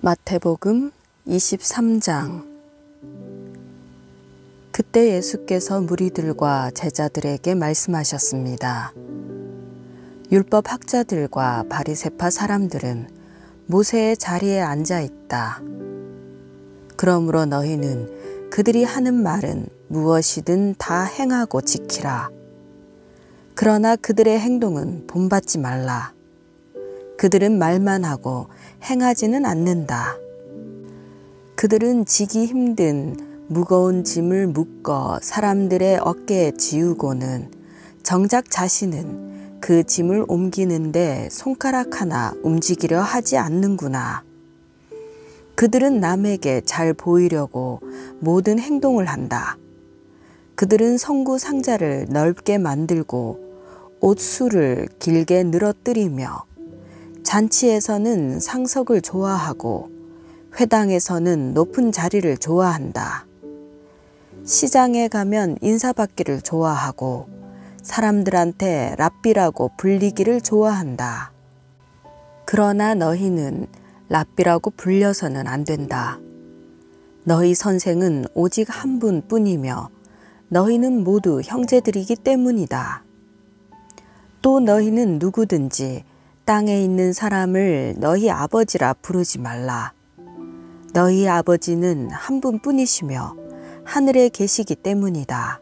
마태복음 23장. 그때 예수께서 무리들과 제자들에게 말씀하셨습니다. 율법 학자들과 바리새파 사람들은 모세의 자리에 앉아 있다. 그러므로 너희는 그들이 하는 말은 무엇이든 다 행하고 지키라. 그러나 그들의 행동은 본받지 말라. 그들은 말만 하고 행하지는 않는다. 그들은 지기 힘든 무거운 짐을 묶어 사람들의 어깨에 지우고는 정작 자신은 그 짐을 옮기는데 손가락 하나 움직이려 하지 않는구나. 그들은 남에게 잘 보이려고 모든 행동을 한다. 그들은 성구 상자를 넓게 만들고 옷수를 길게 늘어뜨리며 잔치에서는 상석을 좋아하고 회당에서는 높은 자리를 좋아한다. 시장에 가면 인사받기를 좋아하고 사람들한테 랍비라고 불리기를 좋아한다. 그러나 너희는 랍비라고 불려서는 안 된다. 너희 선생은 오직 한 분뿐이며 너희는 모두 형제들이기 때문이다. 또 너희는 누구든지 땅에 있는 사람을 너희 아버지라 부르지 말라. 너희 아버지는 한 분뿐이시며 하늘에 계시기 때문이다.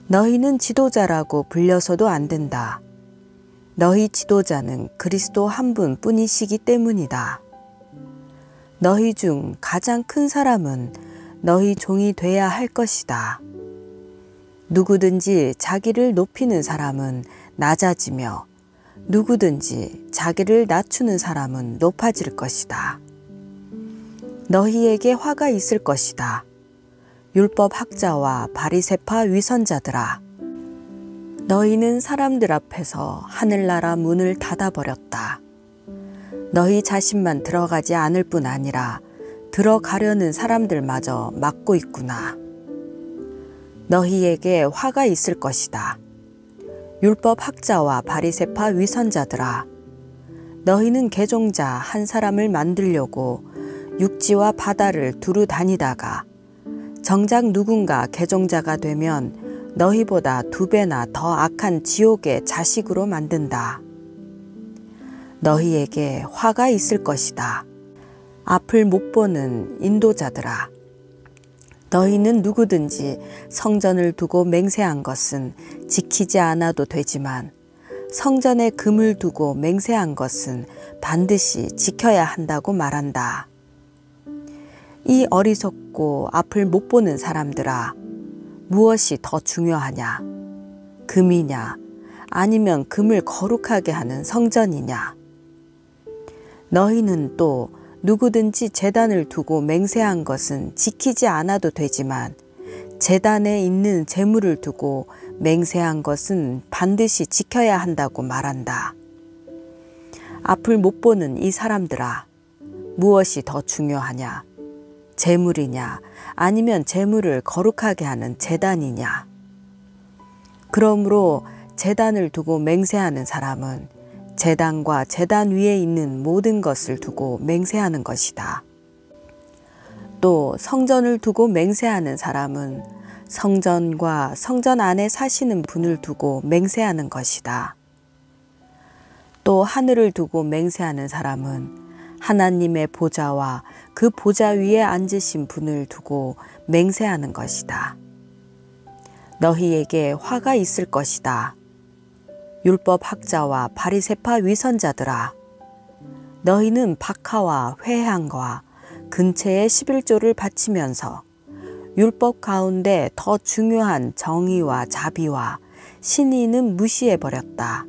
너희는 지도자라고 불려서도 안 된다. 너희 지도자는 그리스도 한 분뿐이시기 때문이다. 너희 중 가장 큰 사람은 너희 종이 돼야 할 것이다. 누구든지 자기를 높이는 사람은 낮아지며 누구든지 자기를 낮추는 사람은 높아질 것이다. 너희에게 화가 있을 것이다. 율법 학자와 바리새파 위선자들아. 너희는 사람들 앞에서 하늘나라 문을 닫아버렸다. 너희 자신만 들어가지 않을 뿐 아니라 들어가려는 사람들마저 막고 있구나. 너희에게 화가 있을 것이다. 율법 학자와 바리새파 위선자들아. 너희는 개종자 한 사람을 만들려고 육지와 바다를 두루 다니다가 정작 누군가 개종자가 되면 너희보다 2배나 더 악한 지옥의 자식으로 만든다. 너희에게 화가 있을 것이다. 앞을 못 보는 인도자들아. 너희는 누구든지 성전을 두고 맹세한 것은 지키지 않아도 되지만 성전에 금을 두고 맹세한 것은 반드시 지켜야 한다고 말한다. 이 어리석고 앞을 못 보는 사람들아, 무엇이 더 중요하냐? 금이냐? 아니면 금을 거룩하게 하는 성전이냐? 너희는 또 누구든지 제단을 두고 맹세한 것은 지키지 않아도 되지만 제단에 있는 제물을 두고 맹세한 것은 반드시 지켜야 한다고 말한다. 앞을 못 보는 이 사람들아, 무엇이 더 중요하냐? 제물이냐? 아니면 제물을 거룩하게 하는 제단이냐? 그러므로 제단을 두고 맹세하는 사람은 제단과 제단 위에 있는 모든 것을 두고 맹세하는 것이다. 또 성전을 두고 맹세하는 사람은 성전과 성전 안에 사시는 분을 두고 맹세하는 것이다. 또 하늘을 두고 맹세하는 사람은 하나님의 보좌와 그 보좌 위에 앉으신 분을 두고 맹세하는 것이다. 너희에게 화가 있을 것이다. 율법 학자와 바리새파 위선자들아. 너희는 박하와 회향과 근체의 11조를 바치면서 율법 가운데 더 중요한 정의와 자비와 신의는 무시해버렸다.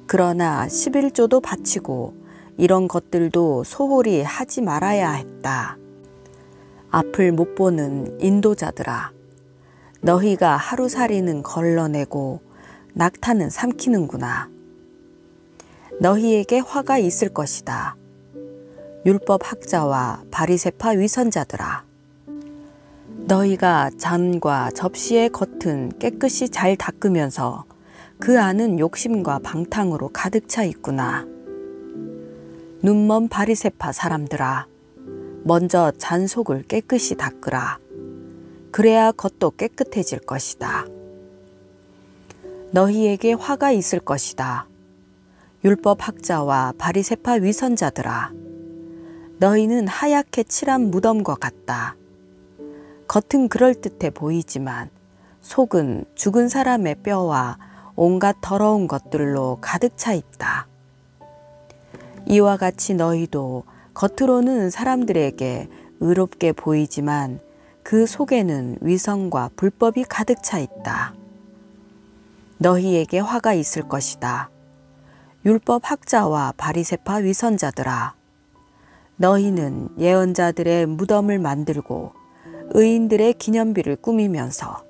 그러나 11조도 바치고 이런 것들도 소홀히 하지 말아야 했다. 앞을 못 보는 인도자들아. 너희가 하루살이는 걸러내고 낙타는 삼키는구나. 너희에게 화가 있을 것이다. 율법 학자와 바리새파 위선자들아. 너희가 잔과 접시의 겉은 깨끗이 잘 닦으면서 그 안은 욕심과 방탕으로 가득 차 있구나. 눈먼 바리새파 사람들아, 먼저 잔속을 깨끗이 닦으라. 그래야 겉도 깨끗해질 것이다. 너희에게 화가 있을 것이다. 율법 학자와 바리새파 위선자들아, 너희는 하얗게 칠한 무덤과 같다. 겉은 그럴듯해 보이지만 속은 죽은 사람의 뼈와 온갖 더러운 것들로 가득 차 있다. 이와 같이 너희도 겉으로는 사람들에게 의롭게 보이지만 그 속에는 위선과 불법이 가득 차 있다. 너희에게 화가 있을 것이다. 율법 학자와 바리새파 위선자들아, 너희는 예언자들의 무덤을 만들고 의인들의 기념비를 꾸미면서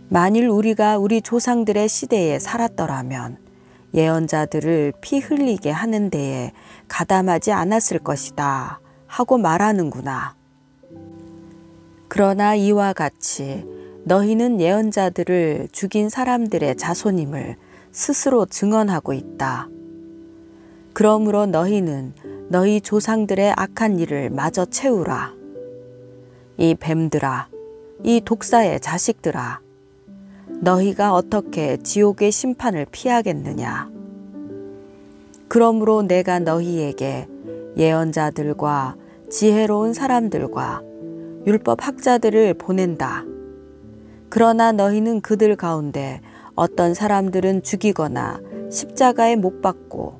만일 우리가 우리 조상들의 시대에 살았더라면 예언자들을 피 흘리게 하는 데에 가담하지 않았을 것이다 하고 말하는구나. 그러나 이와 같이 너희는 예언자들을 죽인 사람들의 자손임을 스스로 증언하고 있다. 그러므로 너희는 너희 조상들의 악한 일을 마저 채우라. 이 뱀들아, 이 독사의 자식들아, 너희가 어떻게 지옥의 심판을 피하겠느냐. 그러므로 내가 너희에게 예언자들과 지혜로운 사람들과 율법 학자들을 보낸다. 그러나 너희는 그들 가운데 어떤 사람들은 죽이거나 십자가에 못 박고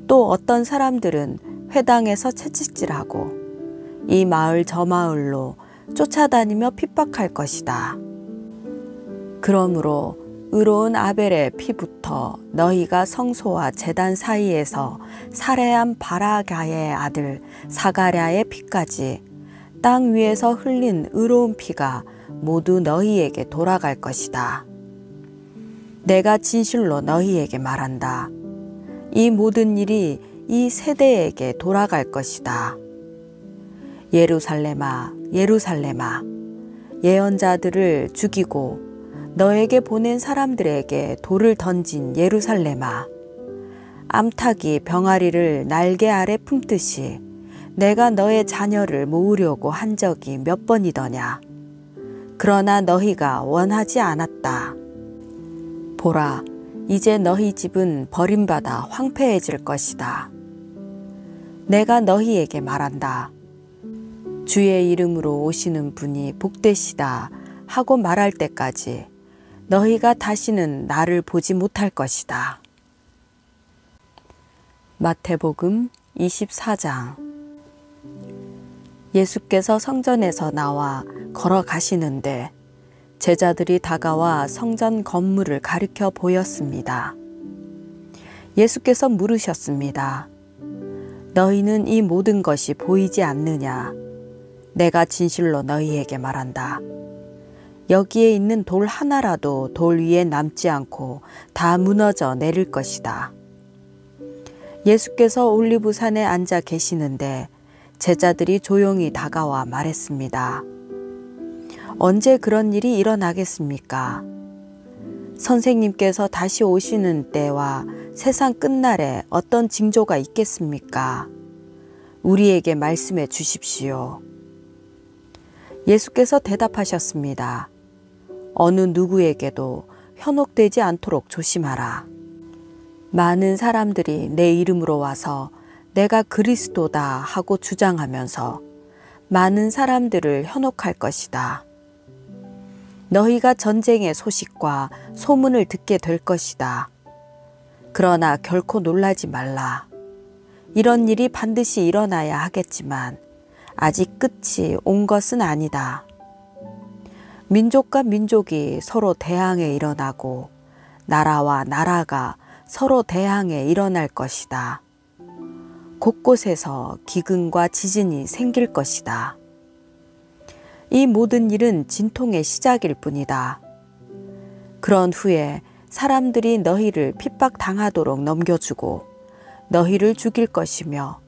또 어떤 사람들은 회당에서 채찍질하고 이 마을 저 마을로 쫓아다니며 핍박할 것이다. 그러므로 의로운 아벨의 피부터 너희가 성소와 제단 사이에서 살해한 바라가의 아들 사가랴의 피까지 땅 위에서 흘린 의로운 피가 모두 너희에게 돌아갈 것이다. 내가 진실로 너희에게 말한다. 이 모든 일이 이 세대에게 돌아갈 것이다. 예루살렘아, 예루살렘아, 예언자들을 죽이고 너에게 보낸 사람들에게 돌을 던진 예루살렘아, 암탉이 병아리를 날개 아래 품듯이 내가 너의 자녀를 모으려고 한 적이 몇 번이더냐. 그러나 너희가 원하지 않았다. 보라, 이제 너희 집은 버림받아 황폐해질 것이다. 내가 너희에게 말한다. 주의 이름으로 오시는 분이 복되시다 하고 말할 때까지 너희가 다시는 나를 보지 못할 것이다. 마태복음 24장. 예수께서 성전에서 나와 걸어가시는데 제자들이 다가와 성전 건물을 가리켜 보였습니다. 예수께서 물으셨습니다. 너희는 이 모든 것이 보이지 않느냐? 내가 진실로 너희에게 말한다. 여기에 있는 돌 하나라도 돌 위에 남지 않고 다 무너져 내릴 것이다. 예수께서 올리브산에 앉아 계시는데 제자들이 조용히 다가와 말했습니다. 언제 그런 일이 일어나겠습니까? 선생님께서 다시 오시는 때와 세상 끝날에 어떤 징조가 있겠습니까? 우리에게 말씀해 주십시오. 예수께서 대답하셨습니다. 어느 누구에게도 현혹되지 않도록 조심하라. 많은 사람들이 내 이름으로 와서 내가 그리스도다 하고 주장하면서 많은 사람들을 현혹할 것이다. 너희가 전쟁의 소식과 소문을 듣게 될 것이다. 그러나 결코 놀라지 말라. 이런 일이 반드시 일어나야 하겠지만 아직 끝이 온 것은 아니다. 민족과 민족이 서로 대항에 일어나고 나라와 나라가 서로 대항에 일어날 것이다. 곳곳에서 기근과 지진이 생길 것이다. 이 모든 일은 진통의 시작일 뿐이다. 그런 후에 사람들이 너희를 핍박당하도록 넘겨주고 너희를 죽일 것이며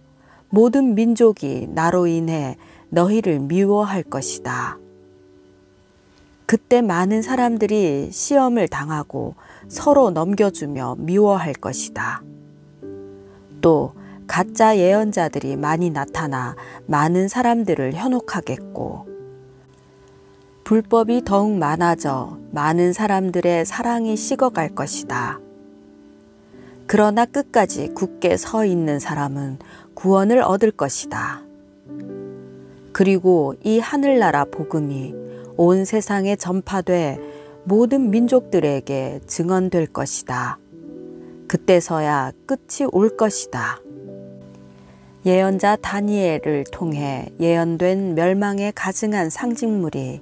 모든 민족이 나로 인해 너희를 미워할 것이다. 그때 많은 사람들이 시험을 당하고 서로 넘겨주며 미워할 것이다. 또 가짜 예언자들이 많이 나타나 많은 사람들을 현혹하겠고, 불법이 더욱 많아져 많은 사람들의 사랑이 식어갈 것이다. 그러나 끝까지 굳게 서 있는 사람은 구원을 얻을 것이다. 그리고 이 하늘나라 복음이 온 세상에 전파돼 모든 민족들에게 증언될 것이다. 그때서야 끝이 올 것이다. 예언자 다니엘을 통해 예언된 멸망에 가증한 상징물이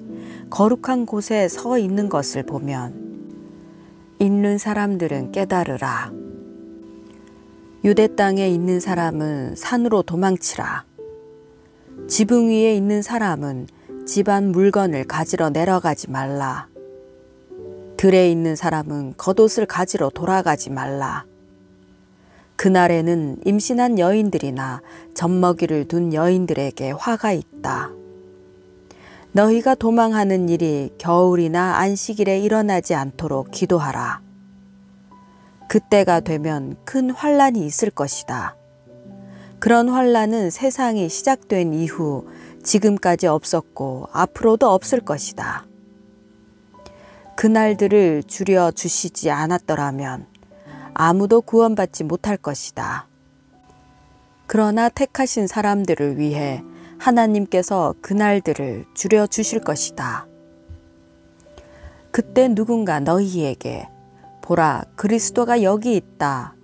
거룩한 곳에 서 있는 것을 보면 있는 사람들은 깨달으라. 유대 땅에 있는 사람은 산으로 도망치라. 지붕 위에 있는 사람은 집안 물건을 가지러 내려가지 말라. 들에 있는 사람은 겉옷을 가지러 돌아가지 말라. 그날에는 임신한 여인들이나 젖먹이를 둔 여인들에게 화가 있다. 너희가 도망하는 일이 겨울이나 안식일에 일어나지 않도록 기도하라. 그때가 되면 큰 환란이 있을 것이다. 그런 환란은 세상이 시작된 이후 지금까지 없었고 앞으로도 없을 것이다. 그날들을 줄여 주시지 않았더라면 아무도 구원받지 못할 것이다. 그러나 택하신 사람들을 위해 하나님께서 그날들을 줄여 주실 것이다. 그때 누군가 너희에게 보라, 그리스도가 여기 있다,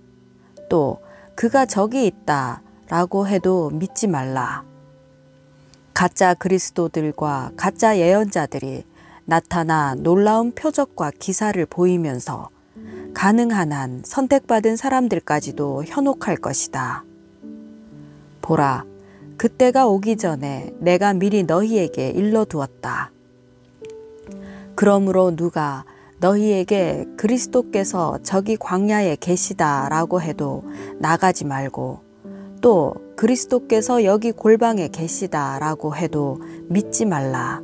또 그가 저기 있다 라고 해도 믿지 말라. 가짜 그리스도들과 가짜 예언자들이 나타나 놀라운 표적과 기사를 보이면서 가능한 한 선택받은 사람들까지도 현혹할 것이다. 보라, 그때가 오기 전에 내가 미리 너희에게 일러두었다. 그러므로 누가 너희에게 그리스도께서 저기 광야에 계시다라고 해도 나가지 말고, 또 그리스도께서 여기 골방에 계시다라고 해도 믿지 말라.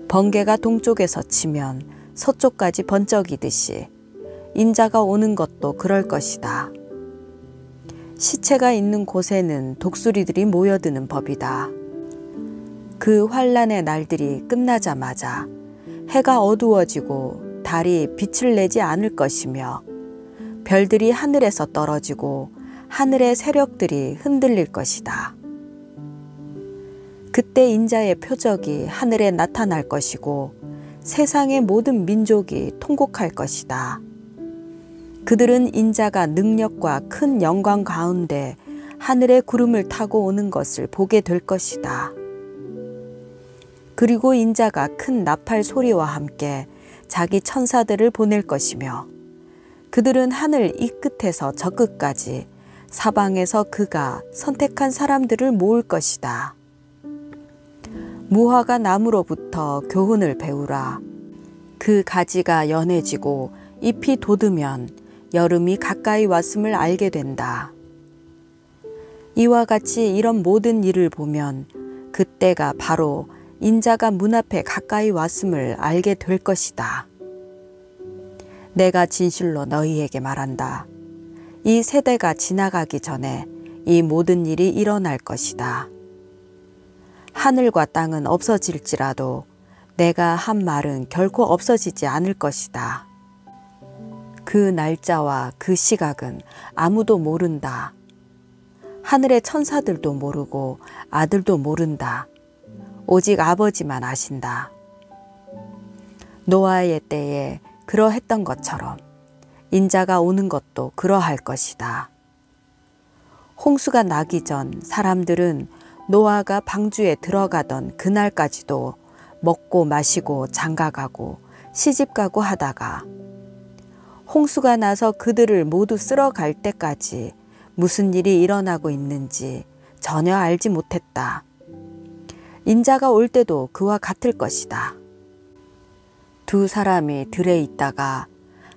번개가 동쪽에서 치면 서쪽까지 번쩍이듯이 인자가 오는 것도 그럴 것이다. 시체가 있는 곳에는 독수리들이 모여드는 법이다. 그 환란의 날들이 끝나자마자 해가 어두워지고 달이 빛을 내지 않을 것이며 별들이 하늘에서 떨어지고 하늘의 세력들이 흔들릴 것이다. 그때 인자의 표적이 하늘에 나타날 것이고 세상의 모든 민족이 통곡할 것이다. 그들은 인자가 능력과 큰 영광 가운데 하늘의 구름을 타고 오는 것을 보게 될 것이다. 그리고 인자가 큰 나팔 소리와 함께 자기 천사들을 보낼 것이며 그들은 하늘 이 끝에서 저 끝까지 사방에서 그가 선택한 사람들을 모을 것이다. 무화과 나무로부터 교훈을 배우라. 그 가지가 연해지고 잎이 돋으면 여름이 가까이 왔음을 알게 된다. 이와 같이 이런 모든 일을 보면 그때가 바로 인자가 문 앞에 가까이 왔음을 알게 될 것이다. 내가 진실로 너희에게 말한다. 이 세대가 지나가기 전에 이 모든 일이 일어날 것이다. 하늘과 땅은 없어질지라도 내가 한 말은 결코 없어지지 않을 것이다. 그 날짜와 그 시각은 아무도 모른다. 하늘의 천사들도 모르고 아들도 모른다. 오직 아버지만 아신다. 노아의 때에 그러했던 것처럼 인자가 오는 것도 그러할 것이다. 홍수가 나기 전 사람들은 노아가 방주에 들어가던 그날까지도 먹고 마시고 장가가고 시집가고 하다가 홍수가 나서 그들을 모두 쓸어갈 때까지 무슨 일이 일어나고 있는지 전혀 알지 못했다. 인자가 올 때도 그와 같을 것이다. 두 사람이 들에 있다가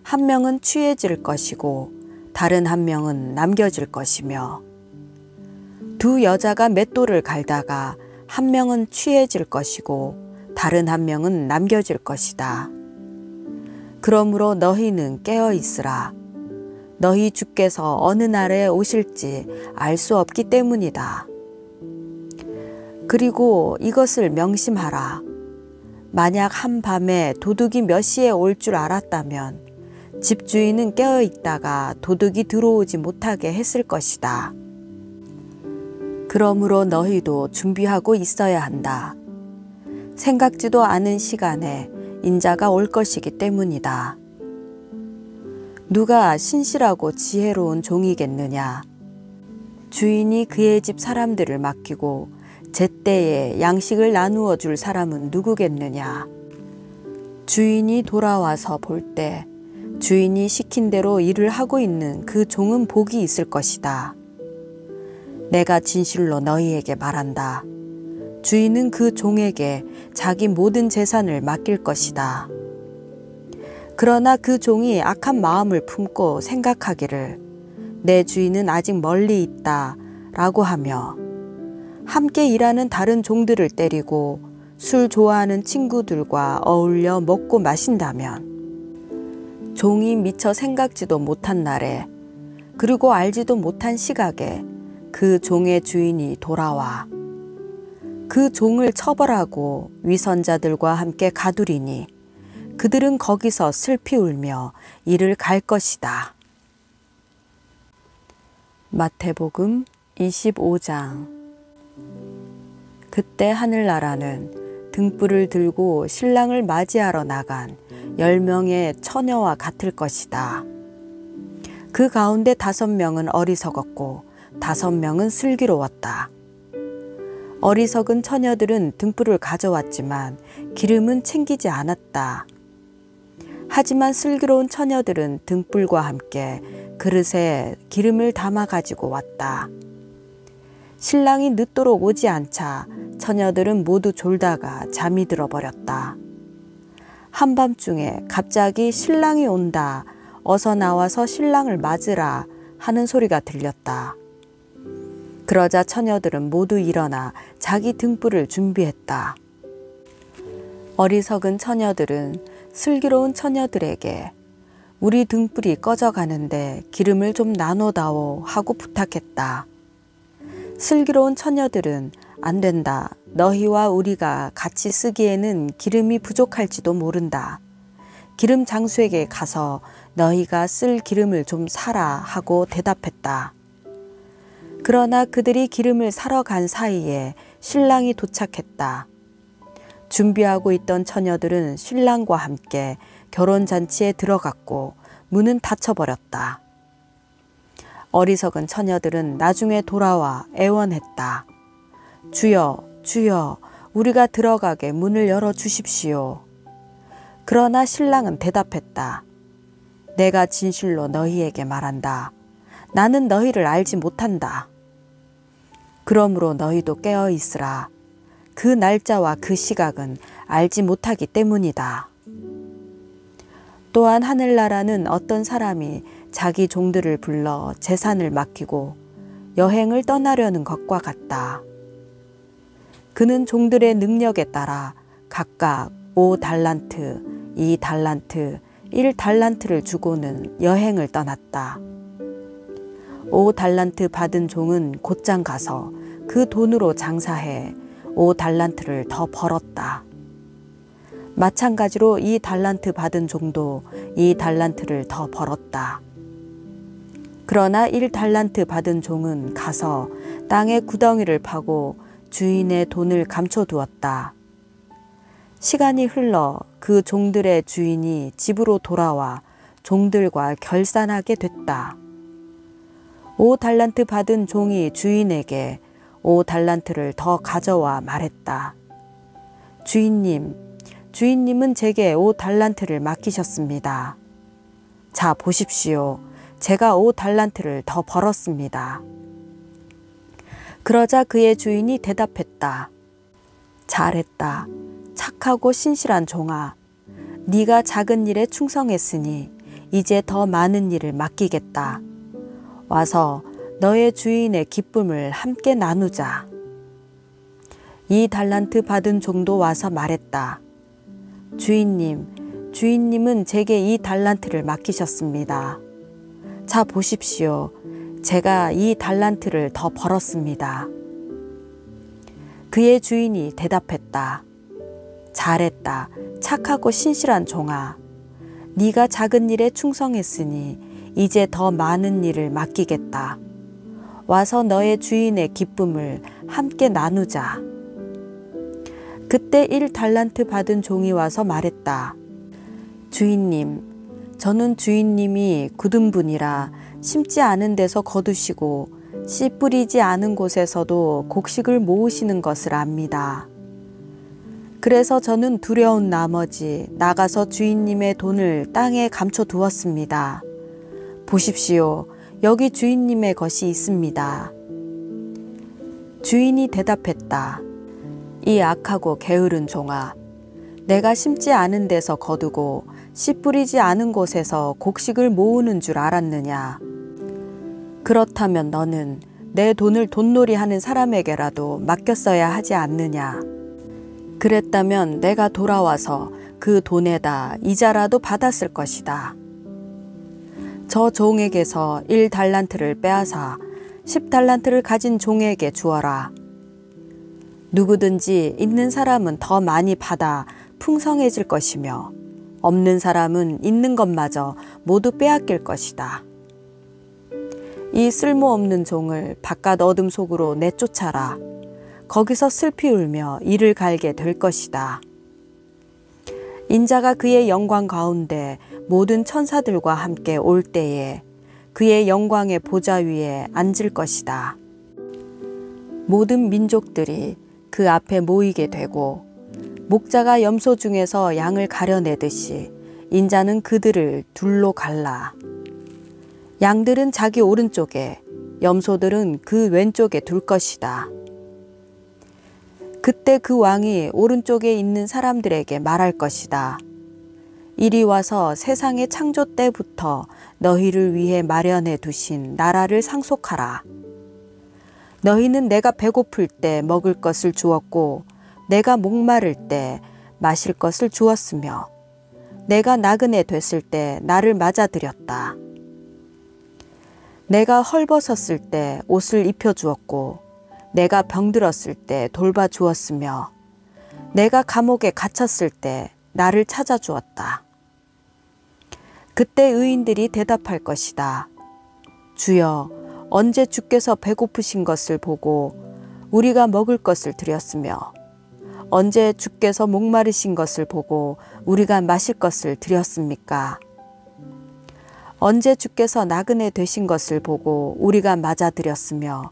한 명은 취해질 것이고 다른 한 명은 남겨질 것이며 두 여자가 맷돌을 갈다가 한 명은 취해질 것이고 다른 한 명은 남겨질 것이다. 그러므로 너희는 깨어 있으라. 너희 주께서 어느 날에 오실지 알 수 없기 때문이다. 그리고 이것을 명심하라. 만약 한밤에 도둑이 몇 시에 올 줄 알았다면 집주인은 깨어 있다가 도둑이 들어오지 못하게 했을 것이다. 그러므로 너희도 준비하고 있어야 한다. 생각지도 않은 시간에 인자가 올 것이기 때문이다. 누가 신실하고 지혜로운 종이겠느냐? 주인이 그의 집 사람들을 맡기고 제때에 양식을 나누어 줄 사람은 누구겠느냐? 주인이 돌아와서 볼 때 주인이 시킨 대로 일을 하고 있는 그 종은 복이 있을 것이다. 내가 진실로 너희에게 말한다. 주인은 그 종에게 자기 모든 재산을 맡길 것이다. 그러나 그 종이 악한 마음을 품고 생각하기를 내 주인은 아직 멀리 있다 라고 하며 함께 일하는 다른 종들을 때리고 술 좋아하는 친구들과 어울려 먹고 마신다면 종이 미처 생각지도 못한 날에 그리고 알지도 못한 시각에 그 종의 주인이 돌아와 그 종을 처벌하고 위선자들과 함께 가두리니 그들은 거기서 슬피 울며 이를 갈 것이다. 마태복음 25장. 그때 하늘나라는 등불을 들고 신랑을 맞이하러 나간 10명의 처녀와 같을 것이다. 그 가운데 5명은 어리석었고 5명은 슬기로웠다. 어리석은 처녀들은 등불을 가져왔지만 기름은 챙기지 않았다. 하지만 슬기로운 처녀들은 등불과 함께 그릇에 기름을 담아 가지고 왔다. 신랑이 늦도록 오지 않자 처녀들은 모두 졸다가 잠이 들어버렸다. 한밤중에 갑자기 신랑이 온다, 어서 나와서 신랑을 맞으라 하는 소리가 들렸다. 그러자 처녀들은 모두 일어나 자기 등불을 준비했다. 어리석은 처녀들은 슬기로운 처녀들에게 우리 등불이 꺼져가는데 기름을 좀 나눠다오 하고 부탁했다. 슬기로운 처녀들은 안 된다. 너희와 우리가 같이 쓰기에는 기름이 부족할지도 모른다. 기름 장수에게 가서 너희가 쓸 기름을 좀 사라 하고 대답했다. 그러나 그들이 기름을 사러 간 사이에 신랑이 도착했다. 준비하고 있던 처녀들은 신랑과 함께 결혼잔치에 들어갔고 문은 닫혀버렸다. 어리석은 처녀들은 나중에 돌아와 애원했다. 주여, 주여, 우리가 들어가게 문을 열어주십시오. 그러나 신랑은 대답했다. 내가 진실로 너희에게 말한다. 나는 너희를 알지 못한다. 그러므로 너희도 깨어 있으라. 그 날짜와 그 시각은 알지 못하기 때문이다. 또한 하늘나라는 어떤 사람이 자기 종들을 불러 재산을 맡기고 여행을 떠나려는 것과 같다. 그는 종들의 능력에 따라 각각 5달란트, 2달란트, 1달란트를 주고는 여행을 떠났다. 5달란트 받은 종은 곧장 가서 그 돈으로 장사해 5달란트를 더 벌었다. 마찬가지로 2달란트 받은 종도 2달란트를 더 벌었다. 그러나 1달란트 받은 종은 가서 땅에 구덩이를 파고 주인의 돈을 감춰두었다. 시간이 흘러 그 종들의 주인이 집으로 돌아와 종들과 결산하게 됐다. 5달란트 받은 종이 주인에게 5달란트를 더 가져와 말했다. 주인님은 제게 5달란트를 맡기셨습니다. 자, 보십시오. 제가 5달란트를 더 벌었습니다. 그러자 그의 주인이 대답했다. 잘했다. 착하고 신실한 종아. 네가 작은 일에 충성했으니 이제 더 많은 일을 맡기겠다. 와서 너의 주인의 기쁨을 함께 나누자. 2달란트 받은 종도 와서 말했다. 주인님은 제게 2달란트를 맡기셨습니다. 자 보십시오. 제가 이 달란트를 더 벌었습니다. 그의 주인이 대답했다. 잘했다. 착하고 신실한 종아. 네가 작은 일에 충성했으니 이제 더 많은 일을 맡기겠다. 와서 너의 주인의 기쁨을 함께 나누자. 그때 1달란트 받은 종이 와서 말했다. 주인님, 저는 주인님이 굳은 분이라 심지 않은 데서 거두시고 씨 뿌리지 않은 곳에서도 곡식을 모으시는 것을 압니다. 그래서 저는 두려운 나머지 나가서 주인님의 돈을 땅에 감춰 두었습니다. 보십시오. 여기 주인님의 것이 있습니다. 주인이 대답했다. 이 악하고 게으른 종아, 내가 심지 않은 데서 거두고 씨 뿌리지 않은 곳에서 곡식을 모으는 줄 알았느냐? 그렇다면 너는 내 돈을 돈놀이 하는 사람에게라도 맡겼어야 하지 않느냐? 그랬다면 내가 돌아와서 그 돈에다 이자라도 받았을 것이다. 저 종에게서 1달란트를 빼앗아 10달란트를 가진 종에게 주어라. 누구든지 있는 사람은 더 많이 받아 풍성해질 것이며 없는 사람은 있는 것마저 모두 빼앗길 것이다. 이 쓸모없는 종을 바깥 어둠 속으로 내쫓아라. 거기서 슬피 울며 이를 갈게 될 것이다. 인자가 그의 영광 가운데 모든 천사들과 함께 올 때에 그의 영광의 보좌 위에 앉을 것이다. 모든 민족들이 그 앞에 모이게 되고 목자가 염소 중에서 양을 가려내듯이 인자는 그들을 둘로 갈라. 양들은 자기 오른쪽에, 염소들은 그 왼쪽에 둘 것이다. 그때 그 왕이 오른쪽에 있는 사람들에게 말할 것이다. 이리 와서 세상의 창조 때부터 너희를 위해 마련해 두신 나라를 상속하라. 너희는 내가 배고플 때 먹을 것을 주었고 내가 목마를 때 마실 것을 주었으며 내가 나그네 됐을 때 나를 맞아들였다. 내가 헐벗었을 때 옷을 입혀주었고 내가 병들었을 때 돌봐주었으며 내가 감옥에 갇혔을 때 나를 찾아주었다. 그때 의인들이 대답할 것이다. 주여, 언제 주께서 배고프신 것을 보고 우리가 먹을 것을 드렸으며 언제 주께서 목마르신 것을 보고 우리가 마실 것을 드렸습니까? 언제 주께서 나그네 되신 것을 보고 우리가 맞아드렸으며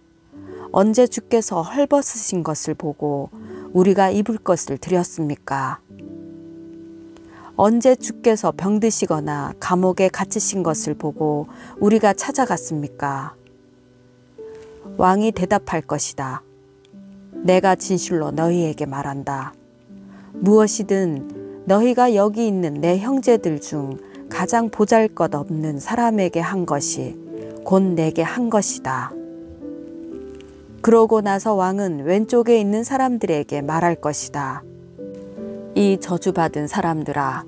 언제 주께서 헐벗으신 것을 보고 우리가 입을 것을 드렸습니까? 언제 주께서 병드시거나 감옥에 갇히신 것을 보고 우리가 찾아갔습니까? 왕이 대답할 것이다. 내가 진실로 너희에게 말한다. 무엇이든 너희가 여기 있는 내 형제들 중 가장 보잘것없는 사람에게 한 것이 곧 내게 한 것이다. 그러고 나서 왕은 왼쪽에 있는 사람들에게 말할 것이다. 이 저주받은 사람들아,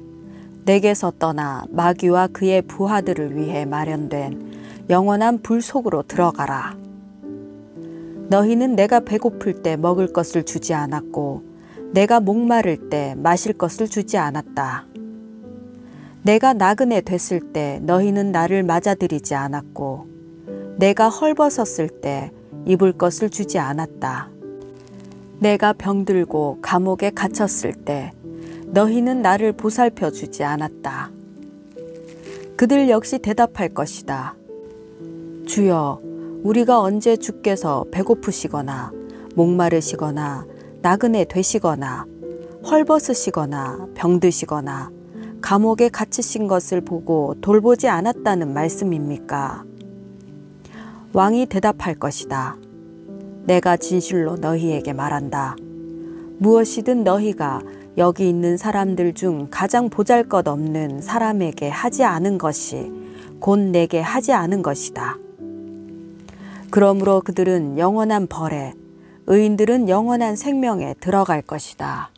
내게서 떠나 마귀와 그의 부하들을 위해 마련된 영원한 불 속으로 들어가라. 너희는 내가 배고플 때 먹을 것을 주지 않았고 내가 목마를 때 마실 것을 주지 않았다. 내가 나그네 됐을 때 너희는 나를 맞아들이지 않았고 내가 헐벗었을 때 입을 것을 주지 않았다. 내가 병들고 감옥에 갇혔을 때 너희는 나를 보살펴 주지 않았다. 그들 역시 대답할 것이다. 주여, 우리가 언제 주께서 배고프시거나 목마르시거나 나그네 되시거나 헐벗으시거나 병드시거나 감옥에 갇히신 것을 보고 돌보지 않았다는 말씀입니까? 왕이 대답할 것이다. 내가 진실로 너희에게 말한다. 무엇이든 너희가 여기 있는 사람들 중 가장 보잘것없는 사람에게 하지 않은 것이 곧 내게 하지 않은 것이다. 그러므로 그들은 영원한 벌에, 의인들은 영원한 생명에 들어갈 것이다.